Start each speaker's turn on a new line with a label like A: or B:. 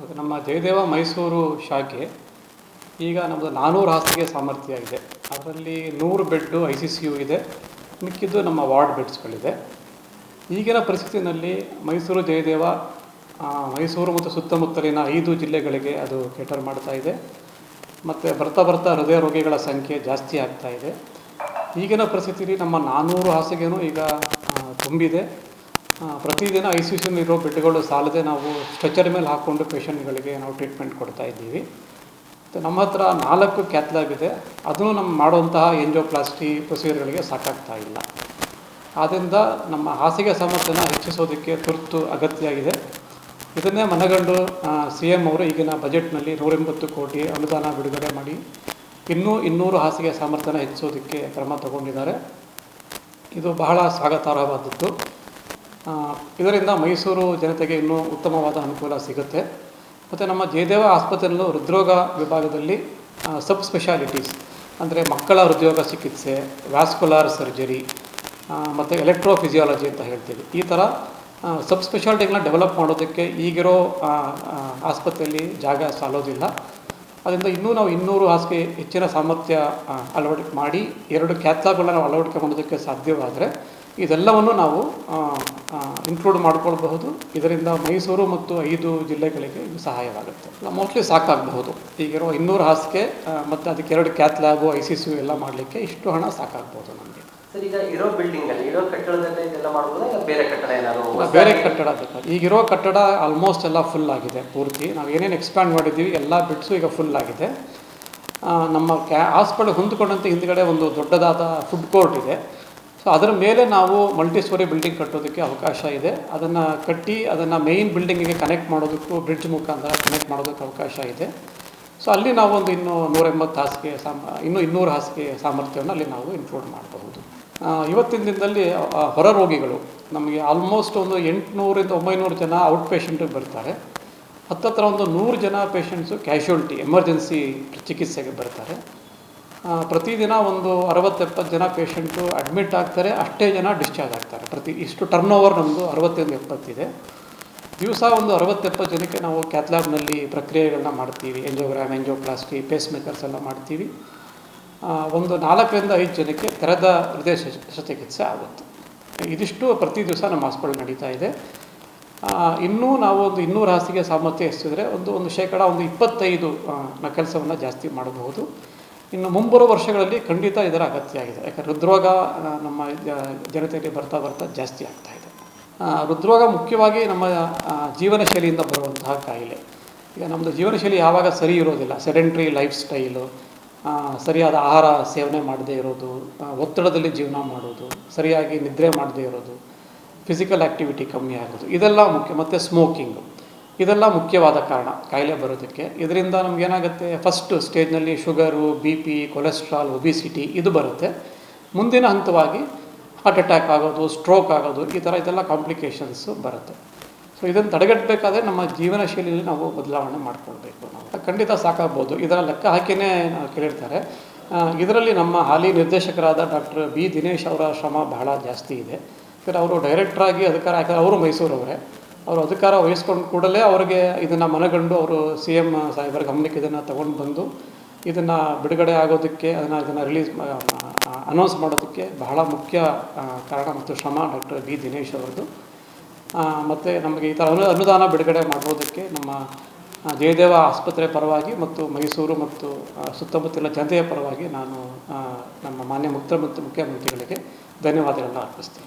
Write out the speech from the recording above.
A: ಹೌದು, ನಮ್ಮ ಜಯದೇವ ಮೈಸೂರು ಶಾಖೆ ಈಗ ನಮ್ಮದು 400 ಹಾಸಿಗೆ ಸಾಮರ್ಥ್ಯ ಇದೆ. ಅದರಲ್ಲಿ 100 ಬೆಡ್ಡು ICCU ಇದೆ, ಮಿಕ್ಕಿದ್ದು ನಮ್ಮ ವಾರ್ಡ್ ಬೆಡ್ಸ್ಗಳಿದೆ. ಈಗಿನ ಪರಿಸ್ಥಿತಿನಲ್ಲಿ ಮೈಸೂರು ಜಯದೇವ ಮೈಸೂರು ಮತ್ತು ಸುತ್ತಮುತ್ತಲಿನ 5 ಜಿಲ್ಲೆಗಳಿಗೆ ಅದು ಕೇಟರ್ ಮಾಡ್ತಾ ಇದೆ. ಮತ್ತು ಬರ್ತಾ ಬರ್ತಾ ಹೃದಯ ರೋಗಿಗಳ ಸಂಖ್ಯೆ ಜಾಸ್ತಿ ಆಗ್ತಾ ಇದೆ. ಈಗಿನ ಪರಿಸ್ಥಿತಿಯಲ್ಲಿ ನಮ್ಮ 400 ಹಾಸಿಗೆನೂ ಈಗ ತುಂಬಿದೆ. ಪ್ರತಿದಿನ ICCUನಲ್ಲಿರೋ ಬೆಡ್ಗಳು ಸಾಲದೆ ನಾವು ಸ್ಟ್ರೆಚರ್ ಮೇಲೆ ಹಾಕ್ಕೊಂಡು ಪೇಷಂಟ್ಗಳಿಗೆ ನಾವು ಟ್ರೀಟ್ಮೆಂಟ್ ಕೊಡ್ತಾ ಇದ್ದೀವಿ. ಮತ್ತು ನಮ್ಮ ಹತ್ರ 4 ಕ್ಯಾತ್ ಲ್ಯಾಬ್ ಇದೆ. ಅದನ್ನು ನಮ್ಮ ಮಾಡುವಂತಹ ಎಂಜಿಯೋಪ್ಲಾಸ್ಟಿ ಪ್ರೊಸೀಜರ್ಗಳಿಗೆ ಸಾಕಾಗ್ತಾ ಇಲ್ಲ. ಆದ್ದರಿಂದ ನಮ್ಮ ಹಾಸಿಗೆ ಸಾಮರ್ಥ್ಯನ ಹೆಚ್ಚಿಸೋದಕ್ಕೆ ತುರ್ತು ಅಗತ್ಯ ಇದೆ. ಇದನ್ನೇ ಮನಗಂಡು CM ಅವರು ಈಗಿನ ಬಜೆಟ್ನಲ್ಲಿ 180 ಕೋಟಿ ಅನುದಾನ ಬಿಡುಗಡೆ ಮಾಡಿ ಇನ್ನೂ 200 ಹಾಸಿಗೆ ಸಾಮರ್ಥ್ಯನ ಹೆಚ್ಚಿಸೋದಕ್ಕೆ ಕ್ರಮ ತಗೊಂಡಿದ್ದಾರೆ. ಇದು ಬಹಳ ಸ್ವಾಗತಾರ್ಹವಾದದ್ದು. ಇದರಿಂದ ಮೈಸೂರು ಜನತೆಗೆ ಇನ್ನೂ ಉತ್ತಮವಾದ ಅನುಕೂಲ ಸಿಗುತ್ತೆ. ಮತ್ತು ನಮ್ಮ ಜಯದೇವ ಆಸ್ಪತ್ರೆಯಲ್ಲೂ ಹೃದ್ರೋಗ ವಿಭಾಗದಲ್ಲಿ ಸಬ್ ಸ್ಪೆಷಾಲಿಟೀಸ್ ಅಂದರೆ ಮಕ್ಕಳ ಹೃದ್ರೋಗ ಚಿಕಿತ್ಸೆ, ವ್ಯಾಸ್ಕುಲಾರ್ ಸರ್ಜರಿ ಮತ್ತು ಎಲೆಕ್ಟ್ರೋಫಿಸಿಯಾಲಜಿ ಅಂತ ಹೇಳ್ತೀವಿ. ಈ ಥರ ಸಬ್ ಸ್ಪೆಷಾಲಿಟಿಗಳನ್ನ ಡೆವಲಪ್ ಮಾಡೋದಕ್ಕೆ ಈಗಿರೋ ಆಸ್ಪತ್ರೆಯಲ್ಲಿ ಜಾಗ ಸಾಲೋದಿಲ್ಲ. ಅದರಿಂದ ಇನ್ನೂ ನಾವು 200 ಹಾಸಿಗೆ ಹೆಚ್ಚಿನ ಸಾಮರ್ಥ್ಯ ಅಳವಡಿಕೆ ಮಾಡಿ 2 ಕ್ಯಾತ್ ಲ್ಯಾಬ್ಗಳನ್ನ ನಾವು ಅಳವಡಿಕೆ ಮಾಡೋದಕ್ಕೆ ಸಾಧ್ಯವಾದರೆ ಇದೆಲ್ಲವನ್ನು ನಾವು ಇನ್ಕ್ಲೂಡ್ ಮಾಡ್ಕೊಳ್ಬಹುದು. ಇದರಿಂದ ಮೈಸೂರು ಮತ್ತು 5 ಜಿಲ್ಲೆಗಳಿಗೆ ಇದು ಸಹಾಯವಾಗುತ್ತೆ. ಮೋಸ್ಟ್ಲಿ ಸಾಕಾಗಬಹುದು. ಈಗಿರೋ 200 ಹಾಸಿಗೆ ಮತ್ತು ಅದಕ್ಕೆ 2 ಕ್ಯಾತ್ ಲ್ಯಾಬು ICCU ಎಲ್ಲ ಮಾಡಲಿಕ್ಕೆ ಇಷ್ಟು ಹಣ ಸಾಕಾಗ್ಬೋದು ನಮಗೆ.
B: ಸರ್, ಈಗ ಇರೋ ಬಿಲ್ಡಿಂಗಲ್ಲಿ ಇರೋ ಕಟ್ಟಡದಲ್ಲಿ ಇದೆಲ್ಲ ಮಾಡ್ಬೋದಾ, ಇಲ್ಲ ಬೇರೆ ಕಟ್ಟಡ ಏನಾದ್ರು?
A: ಬೇರೆ ಕಟ್ಟಡ ಬೇಕಾದ್ರೆ. ಈಗಿರೋ ಕಟ್ಟಡ ಆಲ್ಮೋಸ್ಟ್ ಎಲ್ಲ ಫುಲ್ ಆಗಿದೆ ಪೂರ್ತಿ. ನಾವು ಏನೇನು ಎಕ್ಸ್ಪ್ಯಾಂಡ್ ಮಾಡಿದ್ದೀವಿ ಎಲ್ಲ ಬಿಟ್ಸು ಈಗ ಫುಲ್ ಆಗಿದೆ. ನಮ್ಮ ಹಾಸ್ಪಿಟಲ್ ಹೊಂದಿಕೊಂಡಂತೆ ಹಿಂದ್ಗಡೆ ಒಂದು ದೊಡ್ಡದಾದ ಫುಡ್ ಕೋರ್ಟ್ ಇದೆ. ಸೊ ಅದರ ಮೇಲೆ ನಾವು ಮಲ್ಟಿ ಸ್ಟೋರಿ ಬಿಲ್ಡಿಂಗ್ ಕಟ್ಟೋದಕ್ಕೆ ಅವಕಾಶ ಇದೆ. ಅದನ್ನು ಕಟ್ಟಿ ಅದನ್ನು ಮೇಯ್ನ್ ಬಿಲ್ಡಿಂಗಿಗೆ ಕನೆಕ್ಟ್ ಮಾಡೋದಕ್ಕೂ ಬ್ರಿಡ್ಜ್ ಮುಖಾಂತರ ಕನೆಕ್ಟ್ ಮಾಡೋದಕ್ಕೆ ಅವಕಾಶ ಇದೆ. ಸೊ ಅಲ್ಲಿ ನಾವು ಒಂದು ಇನ್ನೂ 180 ಹಾಸಿಗೆ ಇನ್ನೂ 200 ಹಾಸಿಗೆ ಸಾಮರ್ಥ್ಯವನ್ನು ಅಲ್ಲಿ ನಾವು ಇನ್ಕ್ಲೂಡ್ ಮಾಡಬಹುದು. ಇವತ್ತಿನ ದಿನದಲ್ಲಿ ಹೊರ ರೋಗಿಗಳು ನಮಗೆ ಆಲ್ಮೋಸ್ಟ್ ಒಂದು 800ರಿಂದ 900 ಜನ ಔಟ್ ಪೇಷಂಟಿಗೆ ಬರ್ತಾರೆ. ಹತ್ತತ್ರ ಒಂದು 100 ಜನ ಪೇಷಂಟ್ಸು ಕ್ಯಾಶುಯಾಲಿಟಿ ಎಮರ್ಜೆನ್ಸಿ ಚಿಕಿತ್ಸೆಗೆ ಬರ್ತಾರೆ. ಪ್ರತಿದಿನ ಒಂದು 60-70 ಜನ ಪೇಷಂಟು ಅಡ್ಮಿಟ್ ಆಗ್ತಾರೆ, ಅಷ್ಟೇ ಜನ ಡಿಸ್ಚಾರ್ಜ್ ಆಗ್ತಾರೆ. ಇಷ್ಟು ಟರ್ನ್ ಓವರ್ ನಮ್ಮದು 60-70 ಇದೆ. ದಿವಸ ಒಂದು 60-70 ಜನಕ್ಕೆ ನಾವು ಕ್ಯಾತ್ ಲ್ಯಾಬ್ನಲ್ಲಿ ಪ್ರಕ್ರಿಯೆಗಳನ್ನ ಮಾಡ್ತೀವಿ. ಎಂಜಿಯೋಗ್ರಾಮ್, ಎಂಜಿಯೋಪ್ಲಾಸ್ಟಿ, ಪೇಸ್ ಮೇಕರ್ಸ್ ಎಲ್ಲ ಮಾಡ್ತೀವಿ. ಒಂದು 4-5 ಜನಕ್ಕೆ ತೆರೆದ ಹೃದಯ ಶಸ್ತ್ರಚಿಕಿತ್ಸೆ ಆಗುತ್ತೆ. ಇದಿಷ್ಟು ಪ್ರತಿ ದಿವಸ ನಮ್ಮ ಹಾಸ್ಪಿಟಲ್ ನಡೀತಾ ಇದೆ. ಇನ್ನೂ ನಾವು ಒಂದು 200 ಹಾಸಿಗೆ ಸಾಮರ್ಥ್ಯ ಹೆಚ್ಚಿಸಿದ್ರೆ ಒಂದು 25% ಕೆಲಸವನ್ನು ಜಾಸ್ತಿ ಮಾಡಬಹುದು. ಇನ್ನು ಮುಂಬರುವ ವರ್ಷಗಳಲ್ಲಿ ಖಂಡಿತ ಇದರ ಅಗತ್ಯ ಆಗಿದೆ. ಯಾಕಂದರೆ ಹೃದ್ರೋಗ ನಮ್ಮ ಜನತೆಯಲ್ಲಿ ಬರ್ತಾ ಜಾಸ್ತಿ ಆಗ್ತಾ ಇದೆ. ಹೃದ್ರೋಗ ಮುಖ್ಯವಾಗಿ ನಮ್ಮ ಜೀವನ ಶೈಲಿಯಿಂದ ಬರುವಂತಹ ಕಾಯಿಲೆ. ಈಗ ನಮ್ಮದು ಜೀವನ ಶೈಲಿ ಯಾವಾಗ ಸರಿ ಇರೋದಿಲ್ಲ, ಸೆಡೆಂಟ್ರಿ ಲೈಫ್ ಸ್ಟೈಲು, ಸರಿಯಾದ ಆಹಾರ ಸೇವನೆ ಮಾಡದೇ ಇರೋದು, ಒತ್ತಡದಲ್ಲಿ ಜೀವನ ಮಾಡೋದು, ಸರಿಯಾಗಿ ನಿದ್ರೆ ಮಾಡದೇ ಇರೋದು, ಫಿಸಿಕಲ್ ಆ್ಯಕ್ಟಿವಿಟಿ ಕಮ್ಮಿ ಆಗೋದು, ಇದೆಲ್ಲ ಮುಖ್ಯ. ಮತ್ತು ಸ್ಮೋಕಿಂಗು, ಇದೆಲ್ಲ ಮುಖ್ಯವಾದ ಕಾರಣ ಕಾಯಿಲೆ ಬರೋದಕ್ಕೆ. ಇದರಿಂದ ನಮಗೇನಾಗುತ್ತೆ, ಫಸ್ಟ್ ಸ್ಟೇಜ್ನಲ್ಲಿ ಶುಗರು, BP, ಕೊಲೆಸ್ಟ್ರಾಲ್, ಒಬಿಸಿಟಿ ಇದು ಬರುತ್ತೆ. ಮುಂದಿನ ಹಂತವಾಗಿ ಹಾರ್ಟ್ ಅಟ್ಯಾಕ್ ಆಗೋದು, ಸ್ಟ್ರೋಕ್ ಆಗೋದು, ಈ ಥರ ಇದೆಲ್ಲ ಕಾಂಪ್ಲಿಕೇಶನ್ಸು ಬರುತ್ತೆ. ಸೊ ಇದನ್ನು ತಡೆಗಟ್ಟಬೇಕಾದ್ರೆ ನಮ್ಮ ಜೀವನ ಶೈಲಿಯಲ್ಲಿ ನಾವು ಬದಲಾವಣೆ ಮಾಡಿಕೊಳ್ಬೇಕು. ನಾವು ಖಂಡಿತ ಸಾಕಾಗ್ಬೋದು. ಇದರ ಲೆಕ್ಕ ಹಾಕಿಯೇ ಕೇಳಿರ್ತಾರೆ. ಇದರಲ್ಲಿ ನಮ್ಮ ಹಾಲಿ ನಿರ್ದೇಶಕರಾದ ಡಾಕ್ಟರ್ B. ದಿನೇಶ್ ಅವರ ಶ್ರಮ ಬಹಳ ಜಾಸ್ತಿ ಇದೆ. ಯಾಕಂದರೆ ಅವರು ಡೈರೆಕ್ಟ್ರಾಗಿ ಅಧಿಕಾರ, ಯಾಕಂದರೆ ಅವರು ಮೈಸೂರವರೇ, ಅವರು ಅಧಿಕಾರ ವಹಿಸ್ಕೊಂಡು ಕೂಡಲೇ ಅವರಿಗೆ ಇದನ್ನು ಮನಗಂಡು ಅವರು CM ಸಾಹೇಬರ ಗಮನಕ್ಕೆ ಇದನ್ನು ತಗೊಂಡು ಬಂದು ಇದನ್ನು ಬಿಡುಗಡೆ ಆಗೋದಕ್ಕೆ, ಇದನ್ನು ರಿಲೀಸ್ ಅನೌನ್ಸ್ ಮಾಡೋದಕ್ಕೆ ಬಹಳ ಮುಖ್ಯ ಕಾರಣ ಮತ್ತು ಶ್ರಮ ಡಾಕ್ಟರ್ B. ದಿನೇಶ್ ಅವರದ್ದು. ಮತ್ತು ನಮಗೆ ಈ ಥರ ಅನುದಾನ ಬಿಡುಗಡೆ ಮಾಡೋದಕ್ಕೆ ನಮ್ಮ ಜಯದೇವ ಆಸ್ಪತ್ರೆ ಪರವಾಗಿ ಮತ್ತು ಮೈಸೂರು ಮತ್ತು ಸುತ್ತಮುತ್ತಲಿನ ಜನತೆಯ ಪರವಾಗಿ ನಾನು ನಮ್ಮ ಮಾನ್ಯ ಮುಖ್ಯಮಂತ್ರಿಗಳಿಗೆ ಧನ್ಯವಾದಗಳನ್ನು ಅರ್ಪಿಸ್ತೀನಿ.